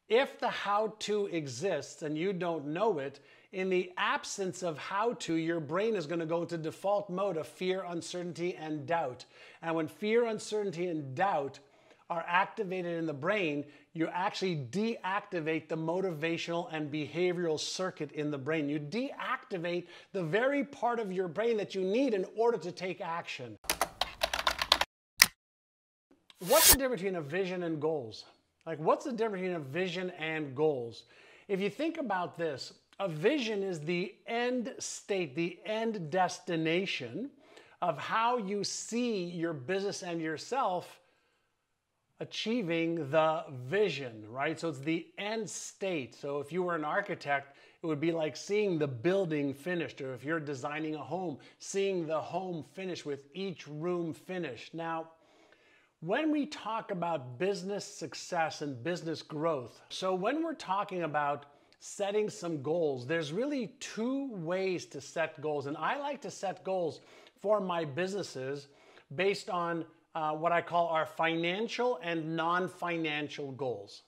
If the how-to exists and you don't know it, in the absence of how-to, your brain is going to go into default mode of fear, uncertainty, and doubt. And when fear, uncertainty, and doubt are activated in the brain, you actually deactivate the motivational and behavioral circuit in the brain. You deactivate the very part of your brain that you need in order to take action. What's the difference between a vision and goals? Like, what's the difference between a vision and goals? If you think about this, a vision is the end state, the end destination of how you see your business and yourself achieving the vision, right? So it's the end state. So if you were an architect, it would be like seeing the building finished, or if you're designing a home, seeing the home finished with each room finished. Now, when we talk about business success and business growth, so when we're talking about setting some goals, there's really two ways to set goals. And I like to set goals for my businesses based on what I call our financial and non-financial goals,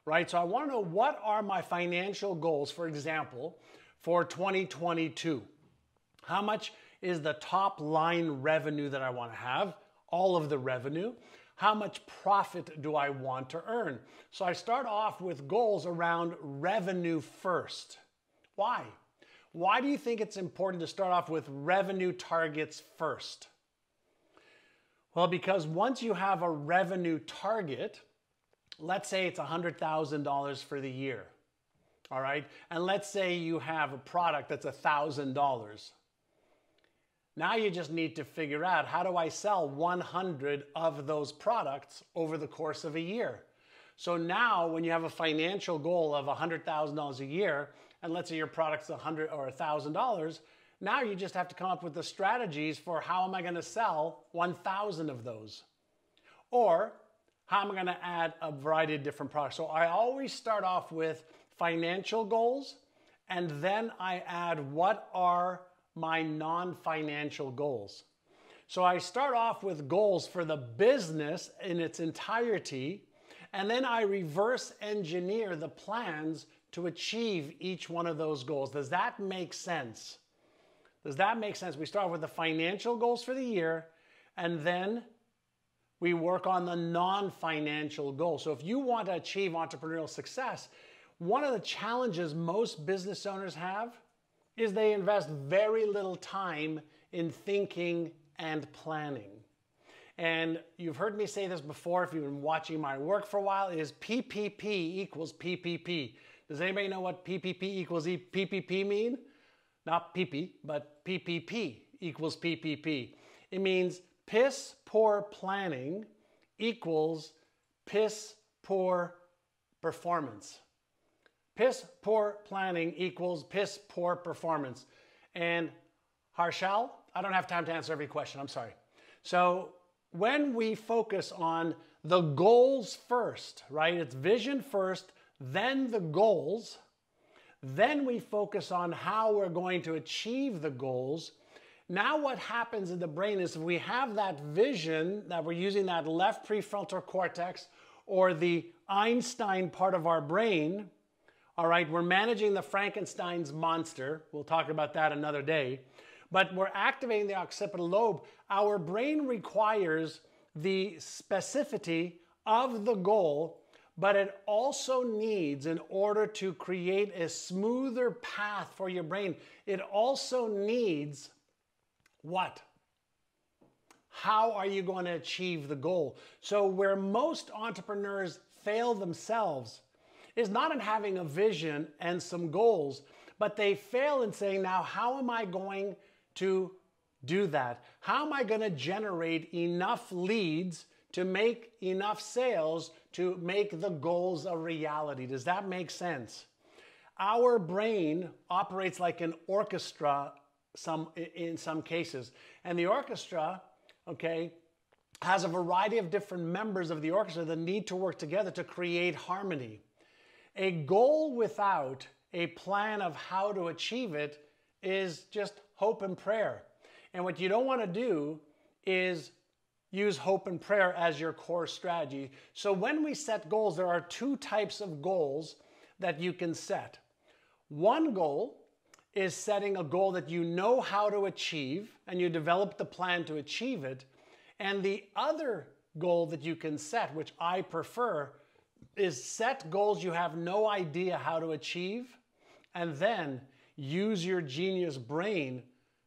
right? So I want to know, what are my financial goals, for example, for 2022? How much is the top line revenue that I want to have? All of the revenue. How much profit do I want to earn? So I start off with goals around revenue first. Why? Why do you think it's important to start off with revenue targets first? Well, because once you have a revenue target, let's say it's $100,000 for the year, all right? And let's say you have a product that's $1,000. Now you just need to figure out, how do I sell 100 of those products over the course of a year? So now when you have a financial goal of $100,000 a year, and let's say your product's $100 or $1,000, now you just have to come up with the strategies for, how am I going to sell 1,000 of those? Or how am I going to add a variety of different products? So I always start off with financial goals, and then I add, what are my non-financial goals? So I start off with goals for the business in its entirety, and then I reverse engineer the plans to achieve each one of those goals. Does that make sense? Does that make sense? We start with the financial goals for the year, and then we work on the non-financial goals. So if you want to achieve entrepreneurial success, one of the challenges most business owners have is they invest very little time in thinking and planning. And you've heard me say this before, if you've been watching my work for a while, is PPP equals PPP. Does anybody know what PPP equals PPP mean? Not PP, but PPP equals PPP. It means piss poor planning equals piss poor performance. Piss poor planning equals piss poor performance. And Harshal, I don't have time to answer every question, I'm sorry. So when we focus on the goals first, right? It's vision first, then the goals. Then we focus on how we're going to achieve the goals. Now what happens in the brain is, if we have that vision, that we're using that left prefrontal cortex or the Einstein part of our brain, all right, we're managing the Frankenstein's monster. We'll talk about that another day. But we're activating the occipital lobe. Our brain requires the specificity of the goal, but it also needs, in order to create a smoother path for your brain, it also needs what? How are you going to achieve the goal? So where most entrepreneurs fail themselves is not in having a vision and some goals, but they fail in saying, now, how am I going to do that? How am I going to generate enough leads to make enough sales to make the goals a reality? Does that make sense? Our brain operates like an orchestra in some cases. And the orchestra, okay, has a variety of different members of the orchestra that need to work together to create harmony. A goal without a plan of how to achieve it is just hope and prayer. And what you don't want to do is use hope and prayer as your core strategy. So when we set goals, there are two types of goals that you can set. One goal is setting a goal that you know how to achieve and you develop the plan to achieve it. And the other goal that you can set, which I prefer, is set goals you have no idea how to achieve and then use your genius brain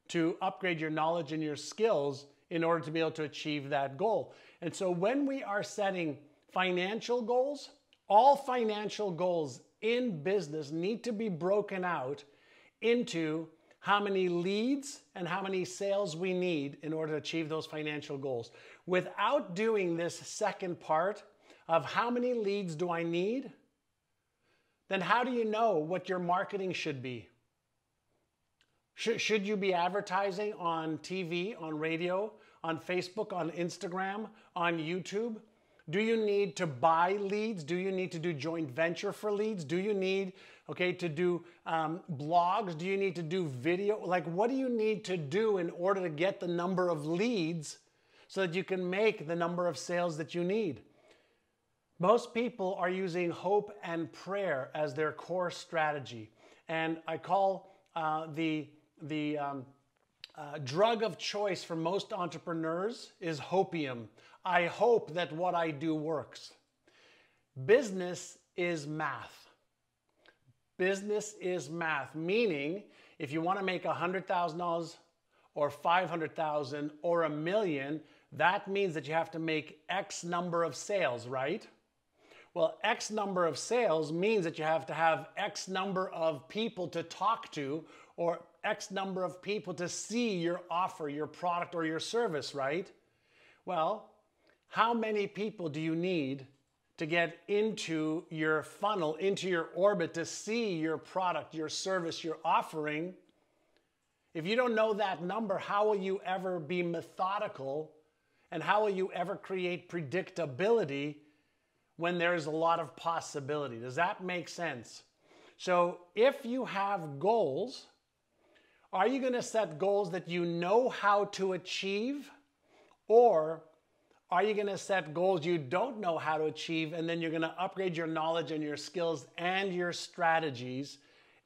to upgrade your knowledge and your skills in order to be able to achieve that goal. And so when we are setting financial goals, all financial goals in business need to be broken out into how many leads and how many sales we need in order to achieve those financial goals. Without doing this second part of how many leads do I need, then how do you know what your marketing should be? Should you be advertising on TV, on radio, on Facebook, on Instagram, on YouTube? Do you need to buy leads? Do you need to do joint venture for leads? Do you need, to do blogs? Do you need to do video? Like, what do you need to do in order to get the number of leads so that you can make the number of sales that you need? Most people are using hope and prayer as their core strategy. And I call the drug of choice for most entrepreneurs is hopium. I hope that what I do works. Business is math. Business is math, meaning if you want to make $100,000 or $500,000 or $1 million, that means that you have to make X number of sales, right? Well, X number of sales means that you have to have X number of people to talk to or X number of people to see your offer, your product, or your service, right? Well, how many people do you need to get into your funnel, into your orbit, to see your product, your service, your offering? If you don't know that number, how will you ever be methodical and how will you ever create predictability when there's a lot of possibility? Does that make sense? So if you have goals, are you going to set goals that you know how to achieve? Or are you going to set goals you don't know how to achieve and then you're going to upgrade your knowledge and your skills and your strategies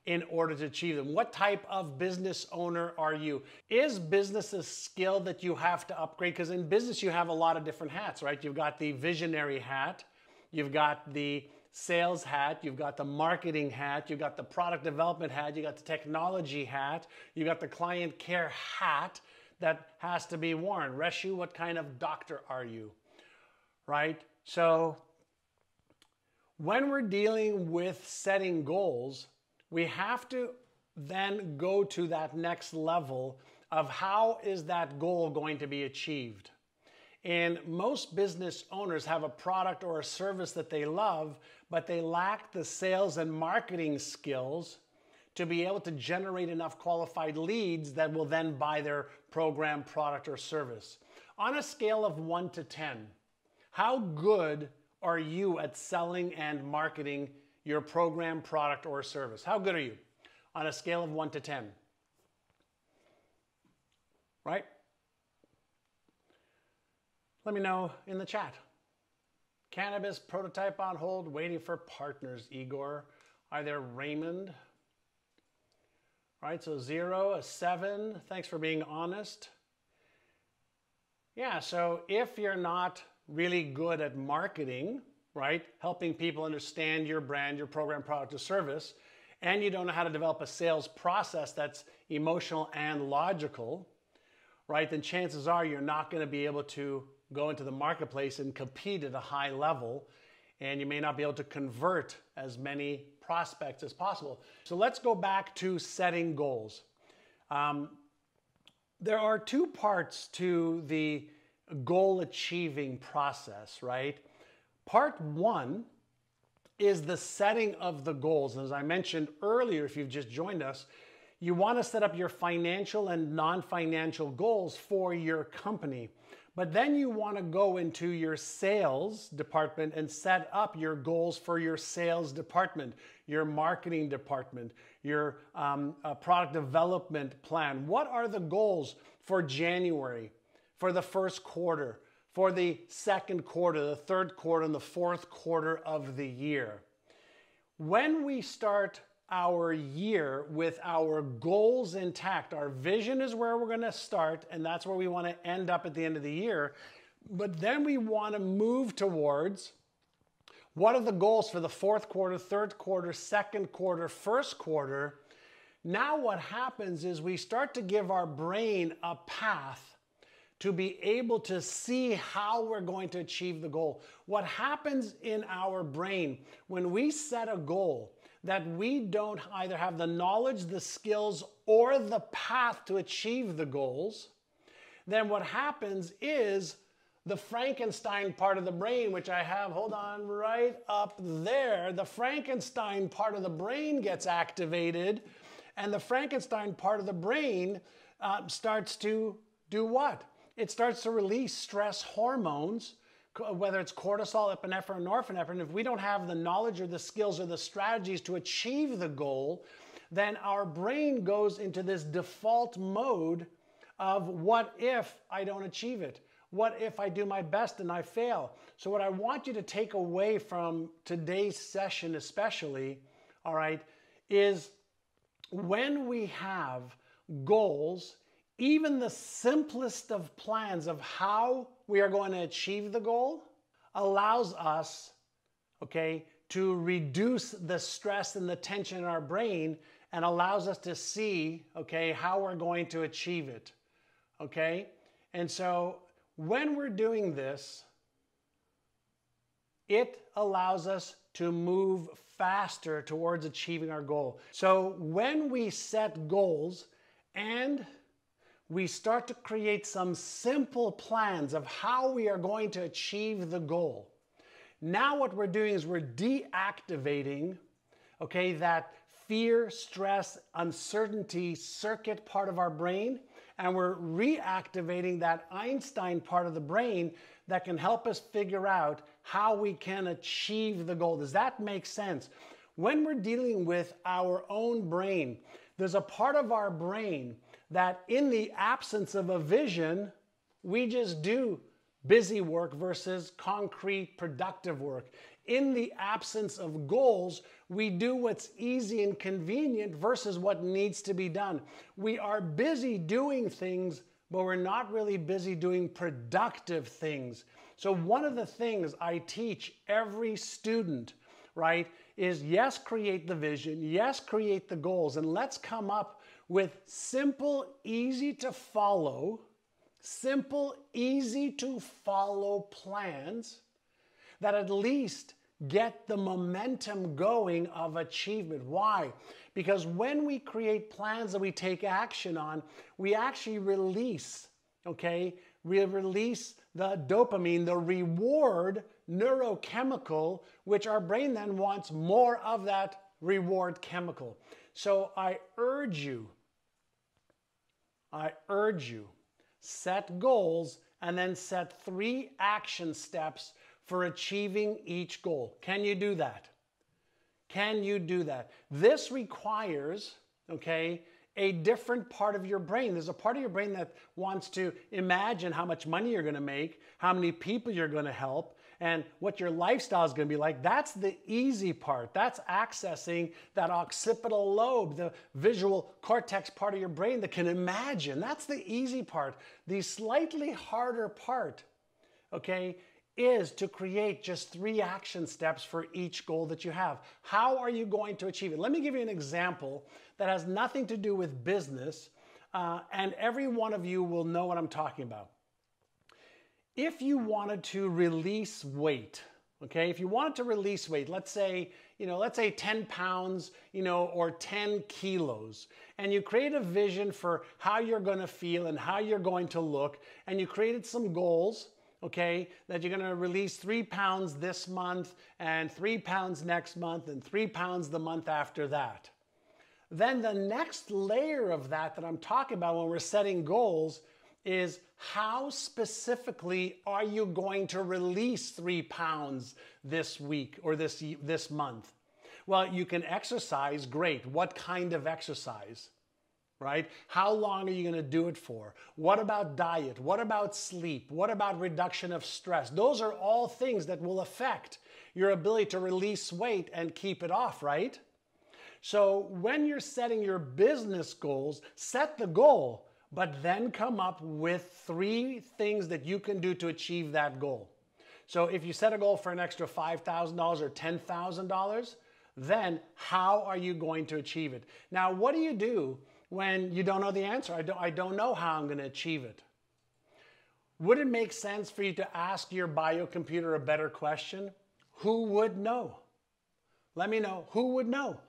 in order to achieve them? What type of business owner are you? Is business a skill that you have to upgrade? Because in business you have a lot of different hats, right? You've got the visionary hat, you've got the sales hat, you've got the marketing hat, you've got the product development hat, you've got the technology hat, you've got the client care hat that has to be worn. Reshu, what kind of doctor are you? Right? So when we're dealing with setting goals, we have to then go to that next level of how is that goal going to be achieved. And most business owners have a product or a service that they love, but they lack the sales and marketing skills to be able to generate enough qualified leads that will then buy their program, product, or service. On a scale of 1 to 10, how good are you at selling and marketing your program, product, or service? How good are you on a scale of 1 to 10? Right? Let me know in the chat. Cannabis prototype on hold, waiting for partners, Igor. Are there Raymond? All right, so 0, a 7. Thanks for being honest. Yeah, so if you're not really good at marketing, right, helping people understand your brand, your program, product, or service, and you don't know how to develop a sales process that's emotional and logical, right, then chances are you're not going to be able to go into the marketplace and compete at a high level, and you may not be able to convert as many prospects as possible. So let's go back to setting goals. There are two parts to the goal achieving process, right? Part one is the setting of the goals. And as I mentioned earlier, if you've just joined us, you want to set up your financial and non-financial goals for your company. But then you want to go into your sales department and set up your goals for your sales department, your marketing department, your product development plan. What are the goals for January, for the first quarter, for the second quarter, the third quarter, and the fourth quarter of the year. When we start our year with our goals intact, our vision is where we're going to start, and that's where we want to end up at the end of the year. But then we want to move towards what are the goals for the fourth quarter, third quarter, second quarter, first quarter. Now what happens is we start to give our brain a path to be able to see how we're going to achieve the goal. What happens in our brain when we set a goal that we don't either have the knowledge, the skills, or the path to achieve the goals, then what happens is the Frankenstein part of the brain, which I have, hold on, right up there, the Frankenstein part of the brain gets activated, and the Frankenstein part of the brain starts to do what? It starts to release stress hormones, whether it's cortisol, epinephrine, or norepinephrine. If we don't have the knowledge or the skills or the strategies to achieve the goal, then our brain goes into this default mode of what if I don't achieve it? What if I do my best and I fail? So what I want you to take away from today's session especially, all right, is when we have goals, even the simplest of plans of how we are going to achieve the goal allows us, okay, to reduce the stress and the tension in our brain and allows us to see, okay, how we're going to achieve it, okay? And so when we're doing this, it allows us to move faster towards achieving our goal. So when we set goals and we start to create some simple plans of how we are going to achieve the goal, now what we're doing is we're deactivating, okay, that fear, stress, uncertainty circuit part of our brain, and we're reactivating that Einstein part of the brain that can help us figure out how we can achieve the goal. Does that make sense? When we're dealing with our own brain, there's a part of our brain that in the absence of a vision, we just do busy work versus concrete, productive work. In the absence of goals, we do what's easy and convenient versus what needs to be done. We are busy doing things, but we're not really busy doing productive things. So one of the things I teach every student, right, is yes, create the vision, yes, create the goals, and let's come up with simple, easy to follow plans that at least get the momentum going of achievement. Why? Because when we create plans that we take action on, we actually release, okay? We release the dopamine, the reward neurochemical, which our brain then wants more of that reward chemical. So I urge you, set goals and then set 3 action steps for achieving each goal. Can you do that? Can you do that? This requires, okay, a different part of your brain. There's a part of your brain that wants to imagine how much money you're going to make, how many people you're going to help, and what your lifestyle is going to be like. That's the easy part. That's accessing that occipital lobe, the visual cortex part of your brain that can imagine. That's the easy part. The slightly harder part, okay, is to create just 3 action steps for each goal that you have. How are you going to achieve it? Let me give you an example that has nothing to do with business, and every one of you will know what I'm talking about. If you wanted to release weight, okay, if you wanted to release weight, let's say 10 pounds, or 10 kilos, and you create a vision for how you're going to feel and how you're going to look, and you created some goals, okay, that you're going to release 3 pounds this month and 3 pounds next month and 3 pounds the month after that. Then the next layer of that I'm talking about when we're setting goals is how specifically are you going to release 3 pounds this week or this month? Well, you can exercise, great. What kind of exercise? right? How long are you going to do it for? What about diet? What about sleep? What about reduction of stress? Those are all things that will affect your ability to release weight and keep it off, right? So when you're setting your business goals, set the goal, but then come up with 3 things that you can do to achieve that goal. So if you set a goal for an extra $5,000 or $10,000, then how are you going to achieve it? Now, what do you do when you don't know the answer? I don't know how I'm going to achieve it. Would it make sense for you to ask your biocomputer a better question? Who would know? Let me know. Who would know?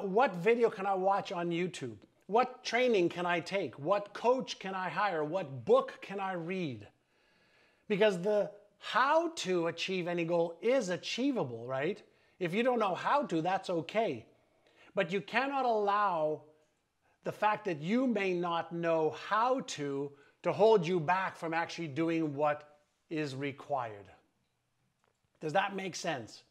What video can I watch on YouTube? What training can I take? What coach can I hire? What book can I read? Because the how to achieve any goal is achievable, right? If you don't know how to, that's okay. But you cannot allow the fact that you may not know how to hold you back from actually doing what is required. Does that make sense?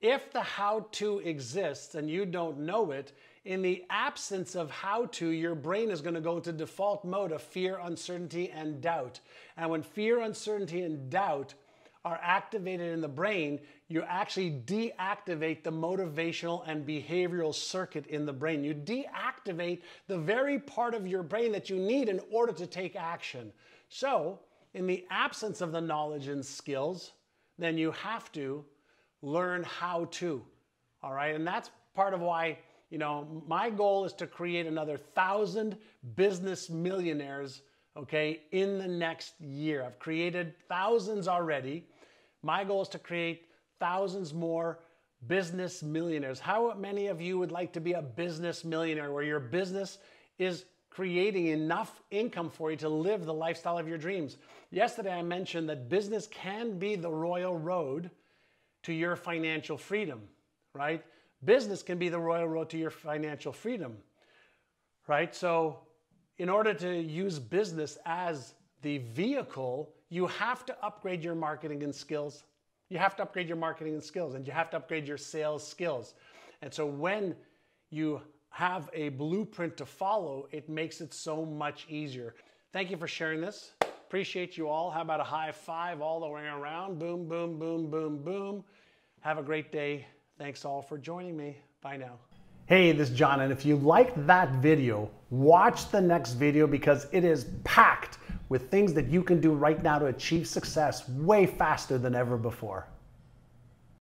If the how-to exists and you don't know it, in the absence of how-to, your brain is going to go into default mode of fear, uncertainty, and doubt. And when fear, uncertainty, and doubt are activated in the brain, you actually deactivate the motivational and behavioral circuit in the brain. You deactivate the very part of your brain that you need in order to take action. So, in the absence of the knowledge and skills, then you have to learn how to, all right? And that's part of why, my goal is to create another 1,000 business millionaires, okay, in the next year. I've created thousands already. My goal is to create thousands more business millionaires. How many of you would like to be a business millionaire where your business is creating enough income for you to live the lifestyle of your dreams? Yesterday, I mentioned that business can be the royal road to your financial freedom, right? Business can be the royal road to your financial freedom, right? So in order to use business as the vehicle, you have to upgrade your marketing and skills. You have to upgrade your marketing and skills, and you have to upgrade your sales skills. And so when you have a blueprint to follow, it makes it so much easier. Thank you for sharing this. Appreciate you all. How about a high five all the way around? Boom, boom, boom, boom, boom. Have a great day. Thanks all for joining me. Bye now. Hey, this is John, and if you liked that video, watch the next video because it is packed with things that you can do right now to achieve success way faster than ever before.